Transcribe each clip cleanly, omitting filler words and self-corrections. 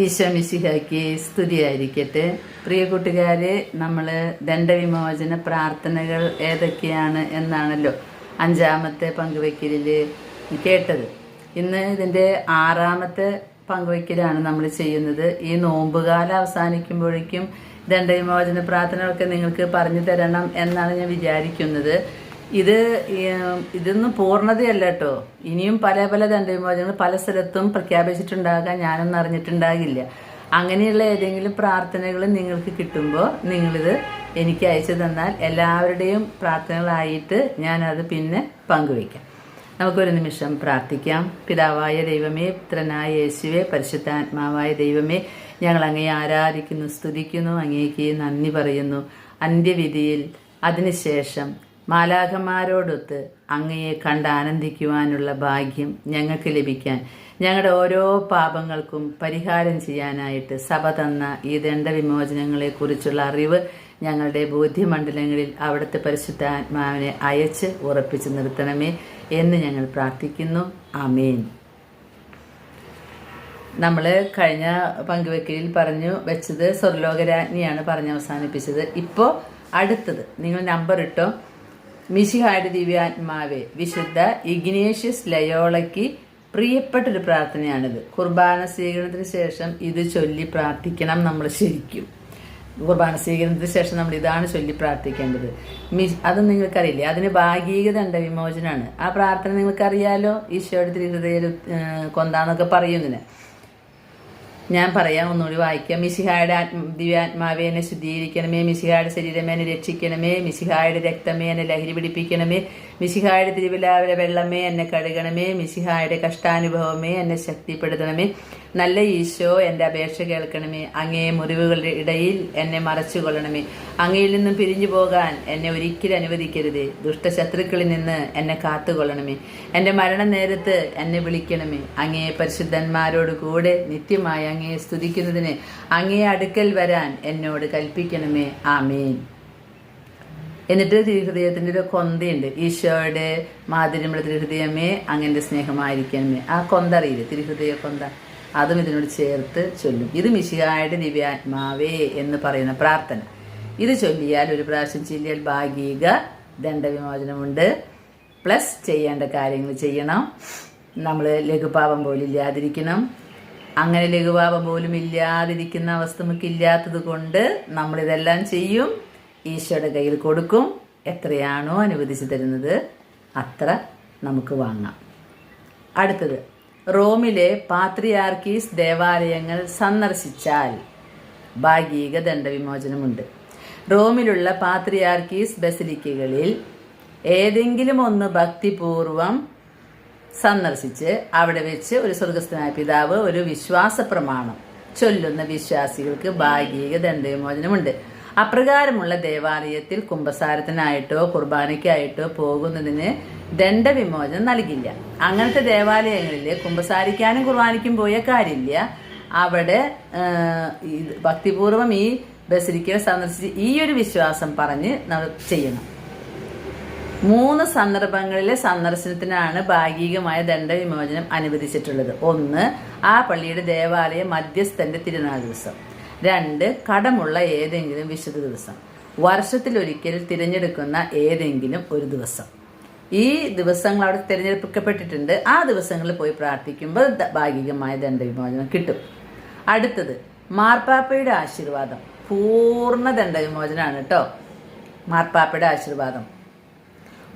ഈശോ മിശിഹായ്ക്ക് സ്തുതിയായിരിക്കട്ടെ. പ്രിയ കൂട്ടുകാരെ, നമ്മൾ ദണ്ഡവിമോചന പ്രാർത്ഥനകൾ ഏതൊക്കെയാണ് എന്നാണല്ലോ 5ാമത്തെ പങ്കുവയ്ക്കലിൽ കേട്ടത്. ഇന്ന് ഇതിൻ്റെ 6ാമത്തെ പങ്കുവയ്ക്കലാണ് നമ്മൾ ചെയ്യുന്നത്. ഈ നോമ്പുകാലം അവസാനിക്കുമ്പോഴേക്കും ദണ്ഡവിമോചന പ്രാർത്ഥനകളൊക്കെ നിങ്ങൾക്ക് പറഞ്ഞു തരണം എന്നാണ് ഞാൻ വിചാരിക്കുന്നത്. ഇതൊന്നും പൂർണ്ണതയല്ല കേട്ടോ. ഇനിയും പല പല ദണ്ഡവിമോചനങ്ങൾ പല സ്ഥലത്തും പ്രഖ്യാപിച്ചിട്ടുണ്ടാകാൻ ഞാനൊന്നും അറിഞ്ഞിട്ടുണ്ടാകില്ല. അങ്ങനെയുള്ള ഏതെങ്കിലും പ്രാർത്ഥനകൾ നിങ്ങൾക്ക് കിട്ടുമ്പോൾ നിങ്ങളിത് എനിക്ക് അയച്ചു തന്നാൽ എല്ലാവരുടെയും പ്രാർത്ഥനകളായിട്ട് ഞാനത് പിന്നെ പങ്കുവയ്ക്കാം. നമുക്കൊരു നിമിഷം പ്രാർത്ഥിക്കാം. പിതാവായ ദൈവമേ, പുത്രനായ യേശുവേ, പരിശുദ്ധാത്മാവായ ദൈവമേ, ഞങ്ങൾ അങ്ങയെ ആരാധിക്കുന്നു, സ്തുതിക്കുന്നു, അങ്ങേക്ക് നന്ദി പറയുന്നു. അന്ത്യവിധിയിൽ അതിനുശേഷം മാലാഖമാരോടൊത്ത് അങ്ങയെ കണ്ട് ആനന്ദിക്കുവാനുള്ള ഭാഗ്യം ഞങ്ങൾക്ക് ലഭിക്കാൻ, ഞങ്ങളുടെ ഓരോ പാപങ്ങൾക്കും പരിഹാരം ചെയ്യാനായിട്ട് സഭ തന്ന ഈ ദണ്ഡവിമോചനങ്ങളെക്കുറിച്ചുള്ള അറിവ് ഞങ്ങളുടെ ബോധ്യമണ്ഡലങ്ങളിൽ അവിടുത്തെ പരിശുദ്ധാത്മാവിനെ അയച്ച് ഉറപ്പിച്ച് നിർത്തണമേ എന്ന് ഞങ്ങൾ പ്രാർത്ഥിക്കുന്നു. ആമേൻ. നമ്മൾ കഴിഞ്ഞ പങ്കുവെക്കലിൽ പറഞ്ഞു വെച്ചത് സ്വർലോകരാജ്ഞിയാണ് പറഞ്ഞ് അവസാനിപ്പിച്ചത്. ഇപ്പോൾ അടുത്തത് നിങ്ങൾ നമ്പർ ഇട്ടോ. മിശിഹായുടെ ദിവ്യാത്മാവേ, വിശുദ്ധ ഇഗ്നേഷ്യസ് ലയോളയ്ക്ക് പ്രിയപ്പെട്ടൊരു പ്രാർത്ഥനയാണിത്. കുർബാന സ്വീകരണത്തിന് ശേഷം ഇത് ചൊല്ലി പ്രാർത്ഥിക്കണം. നമ്മൾ ശരിക്കും കുർബാന സ്വീകരണത്തിന് ശേഷം നമ്മൾ ഇതാണ് ചൊല്ലി പ്രാർത്ഥിക്കേണ്ടത്. അത് നിങ്ങൾക്കറിയില്ലേ? അതിന് ഭാഗിക ദണ്ഡവിമോചനമാണ്. ആ പ്രാർത്ഥന നിങ്ങൾക്കറിയാലോ. ഈശോയുടെ തിരുഹൃദയ കൊന്താന്നൊക്കെ പറയുന്നതിന് ഞാൻ പറയാം, ഒന്നുകൂടി വായിക്കാം. മിശിഹായുടെ ദിവ്യാത്മാവെ എന്നെ ശുദ്ധീകരിക്കണമേ, മിശിഹായുടെ ശരീരമേ എന്നെ രക്ഷിക്കണമേ, മിശിഹായുടെ രക്തമേ എന്നെ ലഹരി പിടിപ്പിക്കണമേ, മിശിഹായുടെ തിരുവിലാവിലെ വെള്ളമേ എന്നെ കഴുകണമേ, മിശിഹായുടെ കഷ്ടാനുഭവമേ എന്നെ ശക്തിപ്പെടുത്തണമേ. നല്ല ഈശോ, എൻ്റെ അപേക്ഷ കേൾക്കണമേ. അങ്ങേ മുറിവുകളുടെ ഇടയിൽ എന്നെ മറച്ചു കൊള്ളണമേ. അങ്ങയിൽ നിന്നും പിരിഞ്ഞു പോകാൻ എന്നെ ഒരിക്കലും അനുവദിക്കരുതേ. ദുഷ്ടശത്രുക്കളിൽ നിന്ന് എന്നെ കാത്തുകൊള്ളണമേ. എൻ്റെ മരണനേരത്ത് എന്നെ വിളിക്കണമേ. അങ്ങേ പരിശുദ്ധന്മാരോട് കൂടെ നിത്യമായി അങ്ങയെ സ്തുതിക്കുന്നതിന് അങ്ങേ അടുക്കൽ വരാൻ എന്നോട് കൽപ്പിക്കണമേ. ആമേൻ. എന്നിട്ട് തിരുഹൃദയത്തിൻ്റെ ഒരു കൊന്തയുണ്ട്. ഈശോയുടെ മാധുര്യമുള്ള തിരുഹൃദയമേ, അങ്ങൻ്റെ സ്നേഹമായിരിക്കണമേ. ആ കൊന്ത അറിയില്ലേ, തിരുഹൃദയ കൊന്ത, അതും ഇതിനോട് ചേർത്ത് ചൊല്ലും. ഇത് മിശിഹായുടെ ദിവ്യാത്മാവേ എന്ന് പറയുന്ന പ്രാർത്ഥന. ഇത് ചൊല്ലിയാൽ, ഒരു പ്രാവശ്യം ചൊല്ലിയാൽ ഭാഗിക ദണ്ഡവിമോചനമുണ്ട്. പ്ലസ് ചെയ്യേണ്ട കാര്യങ്ങൾ ചെയ്യണം. നമ്മൾ ലഘുപാപം പോലും ഇല്ലാതിരിക്കണം. അങ്ങനെ ലഘുപാപം പോലും ഇല്ലാതിരിക്കുന്ന അവസ്ഥ നമുക്ക് ഇല്ലാത്തത് കൊണ്ട് നമ്മളിതെല്ലാം ചെയ്യും. ഈശോയുടെ കയ്യിൽ കൊടുക്കും. എത്രയാണോ അനുവദിച്ചു തരുന്നത് അത്ര നമുക്ക് വാങ്ങാം. അടുത്തത്, റോമിലെ പാത്രിയാർക്കീസ് ദേവാലയങ്ങൾ സന്ദർശിച്ചാൽ ഭാഗിക ദണ്ഡവിമോചനമുണ്ട്. റോമിലുള്ള പാത്രിയാർക്കീസ് ബസിലിക്കകളിൽ ഏതെങ്കിലും ഒന്ന് ഭക്തിപൂർവം സന്ദർശിച്ച് അവിടെ വെച്ച് ഒരു സ്വർഗസ്ഥനായ പിതാവ് ഒരു വിശ്വാസ പ്രമാണം ചൊല്ലുന്ന വിശ്വാസികൾക്ക് ഭാഗിക ദണ്ഡവിമോചനമുണ്ട്. അപ്രകാരമുള്ള ദേവാലയത്തിൽ കുമ്പസാരത്തിനായിട്ടോ കുർബാനയ്ക്കായിട്ടോ പോകുന്നതിന് ദണ്ഡവിമോചനം നൽകില്ല. അങ്ങനത്തെ ദേവാലയങ്ങളിൽ കുമ്പസാരിക്കാനും കുർബാനയ്ക്കും പോയ കാര്യമില്ല. അവിടെ ഭക്തിപൂർവം ഈ ബസിലിക്ക സന്ദർശിച്ച് ഈ ഒരു വിശ്വാസം പറഞ്ഞ് ചെയ്യണം. 3 സന്ദർഭങ്ങളിലെ സന്ദർശനത്തിനാണ് ഭാഗികമായ ദണ്ഡവിമോചനം അനുവദിച്ചിട്ടുള്ളത്. 1, ആ പള്ളിയുടെ ദേവാലയ മധ്യസ്ഥന്റെ തിരുനാൾ ദിവസം. 2, കടമുള്ള ഏതെങ്കിലും വിശുദ്ധ ദിവസം. വർഷത്തിലൊരിക്കൽ തിരഞ്ഞെടുക്കുന്ന ഏതെങ്കിലും ഒരു ദിവസം. ഈ ദിവസങ്ങൾ അവിടെ തിരഞ്ഞെടുക്കപ്പെട്ടിട്ടുണ്ട്. ആ ദിവസങ്ങളിൽ പോയി പ്രാർത്ഥിക്കുമ്പോൾ ഭാഗികമായ ദണ്ഡവിമോചനം കിട്ടും. അടുത്തത്, മാർപ്പാപ്പയുടെ ആശീർവാദം. പൂർണ്ണ ദണ്ഡവിമോചനമാണ് കേട്ടോ. മാർപ്പാപ്പയുടെ ആശീർവാദം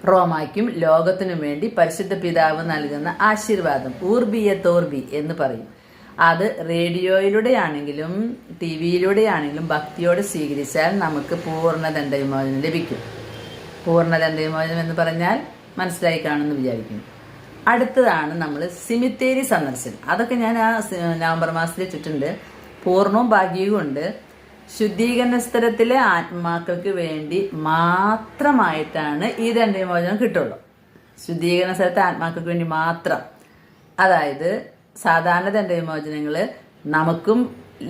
റോമായ്ക്കും ലോകത്തിനും വേണ്ടി പരിശുദ്ധ പിതാവ് നൽകുന്ന ആശീർവാദം, ഊർബിയ തോർബി എന്ന് പറയും. അത് റേഡിയോയിലൂടെ ആണെങ്കിലും TV-യിലൂടെ ആണെങ്കിലും ഭക്തിയോടെ സ്വീകരിച്ചാൽ നമുക്ക് പൂർണ്ണ ദണ്ഡവിമോചനം ലഭിക്കും. പൂർണ്ണ ദണ്ഡവിമോചനം എന്ന് പറഞ്ഞാൽ മനസ്സിലായി കാണുമെന്ന് വിചാരിക്കുന്നു. അടുത്തതാണ് നമ്മൾ സിമിത്തേരി സന്ദർശനം. അതൊക്കെ ഞാൻ ആ നവംബർ മാസത്തിൽ ചുറ്റുണ്ട്. പൂർണ്ണവും ഭാഗികവും ഉണ്ട്. ശുദ്ധീകരണ സ്ഥലത്തിലെ ആത്മാക്കൾക്ക് വേണ്ടി മാത്രമായിട്ടാണ് ഈ ദണ്ഡവിമോചനം കിട്ടുള്ളൂ. ശുദ്ധീകരണ സ്ഥലത്തെ ആത്മാക്കൾക്ക് വേണ്ടി മാത്രം. അതായത് സാധാരണ ദണ്ഡവിമോചനങ്ങൾ നമുക്കും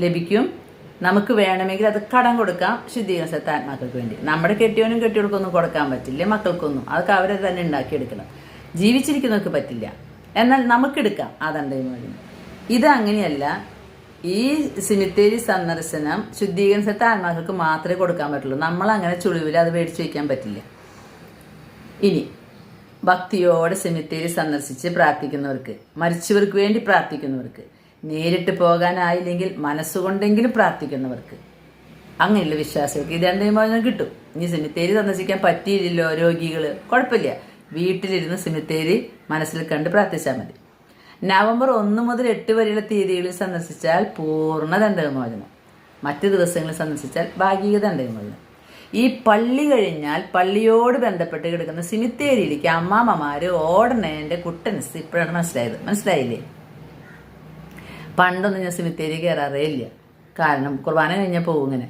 ലഭിക്കും. നമുക്ക് വേണമെങ്കിൽ അത് കടം കൊടുക്കാം ശുദ്ധീകരണ സ്ഥലത്തെ ആത്മാക്കൾക്ക് വേണ്ടി. നമ്മുടെ കെട്ടിയവനും കെട്ടിയവർക്കൊന്നും കൊടുക്കാൻ പറ്റില്ല, മക്കൾക്കൊന്നും. അതൊക്കെ അവരെ തന്നെ ഉണ്ടാക്കിയെടുക്കണം. ജീവിച്ചിരിക്കുന്നവർക്ക് പറ്റില്ല. എന്നാൽ നമുക്കെടുക്കാം ആ ദണ്ഡവിമോചനം. ഇത് അങ്ങനെയല്ല. ഈ സിമിത്തേരി സന്ദർശനം ശുദ്ധീകരണ സ്ഥലത്തെ ആത്മാക്കൾക്ക് മാത്രമേ കൊടുക്കാൻ പറ്റുള്ളൂ. നമ്മൾ അങ്ങനെ ചുളിവിൽ അത് മേടിച്ചു വയ്ക്കാൻ പറ്റില്ല. ഇനി ഭക്തിയോടെ സെമിത്തേരി സന്ദർശിച്ച് പ്രാർത്ഥിക്കുന്നവർക്ക്, മരിച്ചവർക്ക് വേണ്ടി പ്രാർത്ഥിക്കുന്നവർക്ക്, നേരിട്ട് പോകാനായില്ലെങ്കിൽ മനസ്സുകൊണ്ടെങ്കിലും പ്രാർത്ഥിക്കുന്നവർക്ക്, അങ്ങനെയുള്ള വിശ്വാസികൾക്ക് ഇത് വിമോചനം കിട്ടും. ഇനി സെമിത്തേരി സന്ദർശിക്കാൻ പറ്റിയില്ലല്ലോ രോഗികൾ, കുഴപ്പമില്ല, വീട്ടിലിരുന്ന് സെമിത്തേരി മനസ്സിൽ കണ്ട് പ്രാർത്ഥിച്ചാൽ മതി. നവംബർ 1 മുതൽ 8 വരെയുള്ള തീയതികളിൽ സന്ദർശിച്ചാൽ പൂർണ്ണ ദണ്ഡവിമോചനം, മറ്റു ദിവസങ്ങളിൽ സന്ദർശിച്ചാൽ ഭാഗിക ദണ്ഡവിമോചനം. ഈ പള്ളി കഴിഞ്ഞാൽ പള്ളിയോട് ബന്ധപ്പെട്ട് കിടക്കുന്ന സിമിത്തേരിയിലേക്ക് അമ്മാമ്മമാര് ഓടണേ. എൻ്റെ കുട്ടൻസ് ഇപ്പോഴാണ് മനസ്സിലായില്ലേ? പണ്ടൊന്നും ഞാൻ സിമിത്തേരി കയറാറേ ഇല്ല. കാരണം കുർബാന കഴിഞ്ഞാൽ പോകും. ഇങ്ങനെ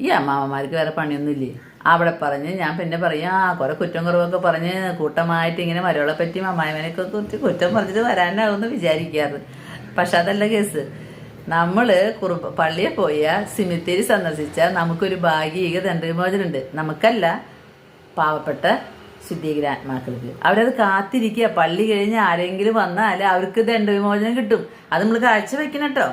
ഈ അമ്മാമ്മമാർക്ക് വേറെ പണിയൊന്നുമില്ലേ? അവിടെ പറഞ്ഞ് ഞാൻ പിന്നെ പറയാം കുറെ കുറ്റം കുറവൊക്കെ പറഞ്ഞ് കൂട്ടമായിട്ട് ഇങ്ങനെ മരവളെ പറ്റിയും അമ്മായിമനെയൊക്കെ കുറിച്ച് കുറ്റം പറഞ്ഞിട്ട് വരാനാവുമെന്ന് വിചാരിക്കാറ്. പക്ഷെ അതല്ല കേസ്. നമ്മൾ പള്ളിയെ പോയാൽ സിമിത്തേരി സന്ദർശിച്ചാൽ നമുക്കൊരു ഭാഗിക ദണ്ഡവിമോചനമുണ്ട്. നമുക്കല്ല, പാവപ്പെട്ട ശുദ്ധീകരാത്മാക്കൾക്ക്. അവരത് കാത്തിരിക്കുക. പള്ളി കഴിഞ്ഞ് ആരെങ്കിലും വന്നാൽ അവർക്ക് ദണ്ഡവിമോചനം കിട്ടും. അത് നമ്മൾ കാഴ്ചവെക്കണം കേട്ടോ.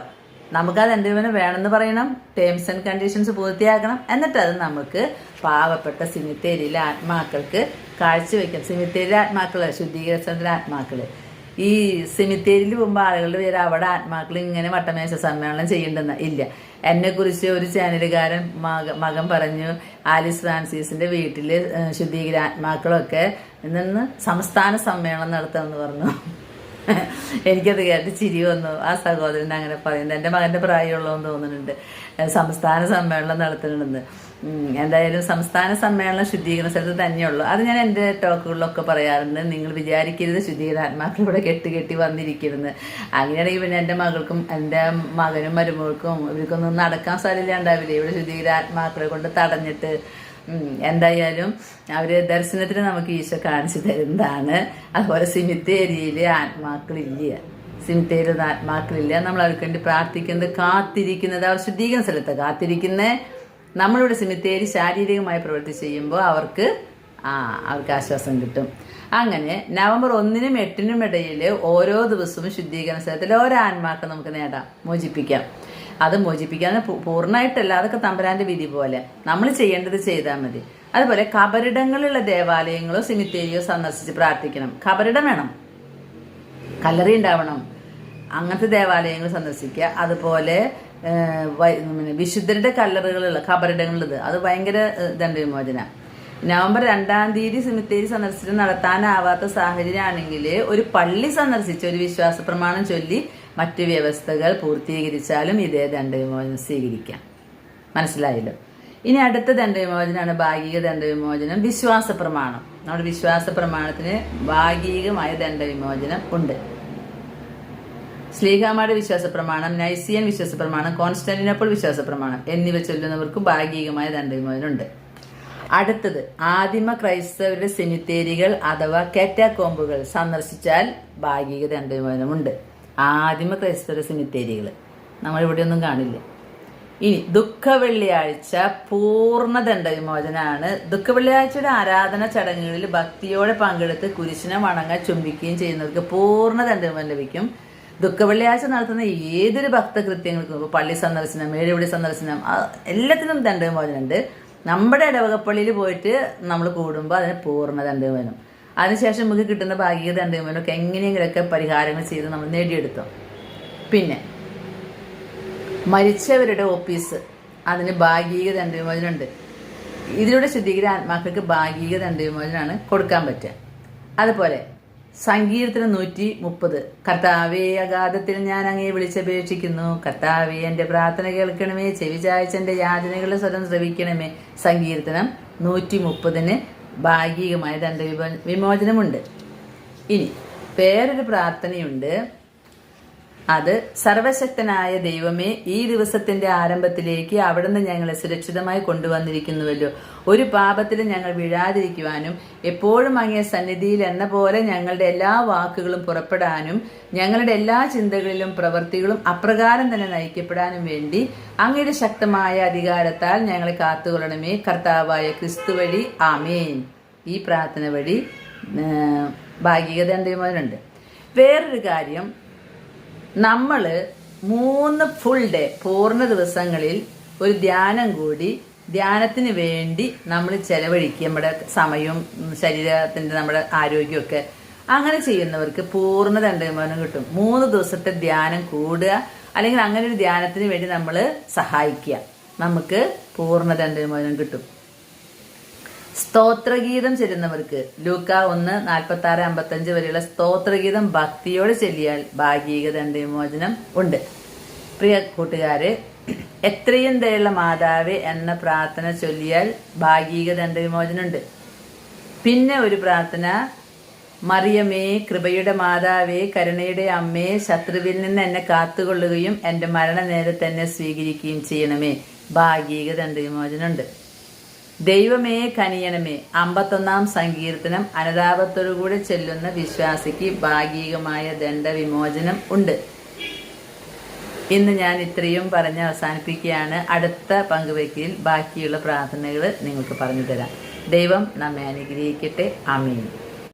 നമുക്ക് ആ ദണ്ഡവിമോചനം വേണമെന്ന് പറയണം, ടേംസ് ആൻഡ് കണ്ടീഷൻസ് പൂർത്തിയാക്കണം. എന്നിട്ട് അത് നമുക്ക് പാവപ്പെട്ട സിമിത്തേരിയിലെ ആത്മാക്കൾക്ക് കാഴ്ചവെക്കാം. സിമിത്തേരിയിലെ ആത്മാക്കള്, ശുദ്ധീകരണ ആത്മാക്കള്. ഈ സെമിത്തേരിയിൽ പോകുമ്പോൾ ആളുകളുടെ പേര് അവിടെ ആത്മാക്കൾ ഇങ്ങനെ വട്ടമേശ സമ്മേളനം ചെയ്യേണ്ടെന്ന് ഇല്ല. എന്നെക്കുറിച്ച് ഒരു ചാനലുകാരൻ മകൻ പറഞ്ഞു, ആലിസ് ഫ്രാൻസിസിന്റെ വീട്ടിൽ ശുദ്ധീകര ആത്മാക്കളൊക്കെ നിന്ന് സംസ്ഥാന സമ്മേളനം നടത്താമെന്ന് പറഞ്ഞു. എനിക്കത് കേട്ട് ചിരി വന്നു. ആ സഹോദരൻ അങ്ങനെ പറയുന്നത് എൻ്റെ മകൻ്റെ പ്രായമുള്ളതെന്ന് തോന്നുന്നുണ്ട്. സംസ്ഥാന സമ്മേളനം നടത്തുന്നുണ്ടെന്ന്. എന്തായാലും സംസ്ഥാന സമ്മേളനം ശുദ്ധീകരണ സ്ഥലത്ത് തന്നെയുള്ളൂ. അത് ഞാൻ എൻ്റെ ടോക്കുകളിലൊക്കെ പറയാറുണ്ട്. നിങ്ങൾ വിചാരിക്കരുത് ശുദ്ധീകരാത്മാക്കൾ ഇവിടെ കെട്ടി വന്നിരിക്കരുന്ന്. അങ്ങനെയാണെങ്കിൽ പിന്നെ എൻ്റെ മകൾക്കും എൻ്റെ മകനും മരുമകൾക്കും ഇവർക്കൊന്നും നടക്കാൻ സ്ഥലമില്ലാണ്ടാവില്ലേ ഇവിടെ ശുദ്ധീകരാത്മാക്കളെ കൊണ്ട് തടഞ്ഞിട്ട്. എന്തായാലും അവര് ദർശനത്തിന് നമുക്ക് ഈശോ കാണിച്ചു തരുന്നതാണ്. അതുപോലെ സിമിത്തേരിയിൽ ആത്മാക്കളില്ല, സിമിത്തേരിയിൽ ആത്മാക്കളില്ല. നമ്മൾ അവർക്ക് വേണ്ടി പ്രാർത്ഥിക്കുന്നത്, കാത്തിരിക്കുന്നത്, അവർ ശുദ്ധീകരണ സ്ഥലത്ത് കാത്തിരിക്കുന്നത്. നമ്മളിവിടെ സിമിത്തേരി ശാരീരികമായി പ്രവൃത്തി ചെയ്യുമ്പോൾ അവർക്ക് ആശ്വാസം കിട്ടും. അങ്ങനെ നവംബർ 1-നും 8-നും ഇടയിൽ ഓരോ ദിവസവും ശുദ്ധീകരണ സ്ഥലത്തിൽ ഓരോ ആത്മാക്കൾ നമുക്ക് നേടാം, മോചിപ്പിക്കാം. അത് മോചിപ്പിക്കാൻ പൂർണ്ണമായിട്ടല്ല, അതൊക്കെ തമ്പുരാന്റെ വിധി പോലെ നമ്മൾ ചെയ്യേണ്ടത് ചെയ്താൽ മതി. അതുപോലെ കബറിടങ്ങളുള്ള ദേവാലയങ്ങളോ സിമിത്തേരിയോ സന്ദർശിച്ച് പ്രാർത്ഥിക്കണം. കബറിടം വേണം, കല്ലറി ഉണ്ടാവണം, അങ്ങനത്തെ ദേവാലയങ്ങൾ സന്ദർശിക്കുക. അതുപോലെ വിശുദ്ധരുടെ കല്ലറുകളുള്ള കബറിടങ്ങളുള്ളത്, അത് ഭയങ്കര ദണ്ഡവിമോചന. നവംബർ 2-ാം തീയതി സിമിത്തേരി സന്ദർശനം നടത്താനാവാത്ത സാഹചര്യമാണെങ്കിൽ ഒരു പള്ളി സന്ദർശിച്ച് ഒരു വിശ്വാസ പ്രമാണം ചൊല്ലി മറ്റ് വ്യവസ്ഥകൾ പൂർത്തീകരിച്ചാലും ഇതേ ദണ്ഡവിമോചനം സ്വീകരിക്കാം. മനസ്സിലായല്ലോ? ഇനി അടുത്ത ദണ്ഡവിമോചനമാണ് ഭാഗിക ദണ്ഡവിമോചനം. വിശ്വാസ പ്രമാണം. നമ്മുടെ വിശ്വാസ പ്രമാണത്തിന് ഭാഗികമായ ദണ്ഡവിമോചനം ഉണ്ട്. ശ്ലീഹാമാരുടെ വിശ്വാസ പ്രമാണം, നൈസിയൻ വിശ്വാസ പ്രമാണം, കോൺസ്റ്റാന്റിനോപ്പിൾ വിശ്വാസ പ്രമാണം എന്നിവ ചൊല്ലുന്നവർക്ക് ഭാഗികമായ ദണ്ഡവിമോചനം ഉണ്ട്. അടുത്തത് ആദിമ ക്രൈസ്തവരുടെ സെമിത്തേരികൾ അഥവാ കാറ്റാകോമ്പുകൾ സന്ദർശിച്ചാൽ ഭാഗിക ദണ്ഡവിമോചനമുണ്ട്. ആദിമ ക്രൈസ്തവരുടെ സെമിത്തേരികൾ നമ്മളിവിടെ ഒന്നും കാണില്ല. ഇനി ദുഃഖവെള്ളിയാഴ്ച പൂർണ്ണ ദണ്ഡവിമോചനാണ്. ദുഃഖവെള്ളിയാഴ്ചയുടെ ആരാധന ചടങ്ങുകളിൽ ഭക്തിയോടെ പങ്കെടുത്ത് കുരിശിനെ വണങ്ങാൻ ചുംബിക്കുകയും ചെയ്യുന്നവർക്ക് പൂർണ്ണ ദണ്ഡവിമോചനം ലഭിക്കും. ദുഃഖവെള്ളിയാഴ്ച നടത്തുന്ന ഏതൊരു ഭക്തകൃത്യങ്ങൾക്കും, പള്ളി സന്ദർശനം, മേടിവിളി സന്ദർശനം, എല്ലാത്തിനും ദണ്ഡവിമോചനമുണ്ട്. നമ്മുടെ ഇടവകപ്പള്ളിയിൽ പോയിട്ട് നമ്മൾ കൂടുമ്പോൾ അതിന് പൂർണ്ണ ദണ്ഡവിമോചനം. അതിനുശേഷം നമുക്ക് കിട്ടുന്ന ഭാഗിക ദണ്ഡവിമോചനമൊക്കെ എങ്ങനെയെങ്കിലുമൊക്കെ പരിഹാരങ്ങൾ ചെയ്ത് നമ്മൾ നേടിയെടുത്തോ. പിന്നെ മരിച്ചവരുടെ ഓഫീസ്, അതിന് ഭാഗിക ദണ്ഡവിമോചനമുണ്ട്. ഇതിലൂടെ ശുദ്ധീകര ആത്മാക്കൾക്ക് ഭാഗിക ദണ്ഡവിമോചനമാണ് കൊടുക്കാൻ പറ്റുക. അതുപോലെ സങ്കീർത്തനം 130, കർത്താവേ അഗാധത്തിൽ ഞാൻ അങ്ങയെ വിളിച്ചപേക്ഷിക്കുന്നു, കർത്താവേ എൻ്റെ പ്രാർത്ഥന കേൾക്കണമേ, ചെവി ചായ്ച്ച എൻ്റെ യാചനകളുടെ സ്വരം ശ്രവിക്കണമേ. സങ്കീർത്തനം 130-ന് ഭാഗികമായ ദണ്ഡവിമോചനമുണ്ട്. ഇനി വേറൊരു പ്രാർത്ഥനയുണ്ട്. അത് സർവശക്തനായ ദൈവമേ, ഈ ദിവസത്തിന്റെ ആരംഭത്തിലേക്ക് അവിടുന്ന് ഞങ്ങളെ സുരക്ഷിതമായി കൊണ്ടുവന്നിരിക്കുന്നുവല്ലോ. ഒരു പാപത്തിലും ഞങ്ങൾ വീഴാതിരിക്കുവാനും എപ്പോഴും അങ്ങേ സന്നിധിയിൽ എന്ന പോലെ ഞങ്ങളുടെ എല്ലാ വാക്കുകളും പുറപ്പെടാനും ഞങ്ങളുടെ എല്ലാ ചിന്തകളിലും പ്രവൃത്തികളും അപ്രകാരം തന്നെ നയിക്കപ്പെടാനും വേണ്ടി അങ്ങയുടെ ശക്തമായ അധികാരത്താൽ ഞങ്ങളെ കാത്തുകൊള്ളണമേ, കർത്താവായ ക്രിസ്തു വഴി. ആമേൻ. ഈ പ്രാർത്ഥന വഴി ഭാഗിക ദണ്ഡവിമോചനമുണ്ട്. വേറൊരു കാര്യം, നമ്മൾ 3 ഫുൾ ഡേ പൂർണ്ണ ദിവസങ്ങളിൽ ഒരു ധ്യാനം കൂടി ധ്യാനത്തിന് വേണ്ടി നമ്മൾ ചെലവഴിക്കുക. നമ്മുടെ സമയവും ശരീരത്തിന്റെ നമ്മുടെ ആരോഗ്യമൊക്കെ അങ്ങനെ ചെയ്യുന്നവർക്ക് പൂർണ്ണ ദണ്ഡവിമോചനം കിട്ടും. 3 ദിവസത്തെ ധ്യാനം കൂടുക, അല്ലെങ്കിൽ അങ്ങനെ ഒരു ധ്യാനത്തിന് വേണ്ടി നമ്മൾ സഹായിക്കുക, നമുക്ക് പൂർണ്ണ ദണ്ഡവിമോചനം കിട്ടും. സ്തോത്രഗീതം ചെല്ലുന്നവർക്ക് ലൂക്ക 1:46-55 വരെയുള്ള സ്തോത്രഗീതം ഭക്തിയോടെ ചെല്ലിയാൽ ഭാഗിക ദണ്ഡവിമോചനം ഉണ്ട്. പ്രിയ കൂട്ടുകാരെ, എത്രയും ദയുള്ള മാതാവേ എന്ന പ്രാർത്ഥന ചൊല്ലിയാൽ ഭാഗിക ദണ്ഡവിമോചനമുണ്ട്. പിന്നെ ഒരു പ്രാർത്ഥന, മറിയമേ കൃപയുടെ മാതാവേ കരുണയുടെ അമ്മേ, ശത്രുവിൽ നിന്ന് എന്നെ കാത്തുകൊള്ളുകയും എൻ്റെ മരണനേരത്ത് എന്നെ സ്വീകരിക്കുകയും ചെയ്യണമേ, ഭാഗിക ദണ്ഡവിമോചനമുണ്ട്. ദൈവമേ കനിയണമേ 51-ാം സങ്കീർത്തനം അനുതാപത്തോടുകൂടി ചെല്ലുന്ന വിശ്വാസിക്ക് ഭാഗികമായ ദണ്ഡവിമോചനം ഉണ്ട്. ഇന്ന് ഞാൻ ഇത്രയും പറഞ്ഞ് അവസാനിപ്പിക്കുകയാണ്. അടുത്ത പങ്കുവയ്ക്കലിൽ ബാക്കിയുള്ള പ്രാർത്ഥനകൾ നിങ്ങൾക്ക് പറഞ്ഞു തരാം. ദൈവം നമ്മെ അനുഗ്രഹിക്കട്ടെ. ആമേൻ.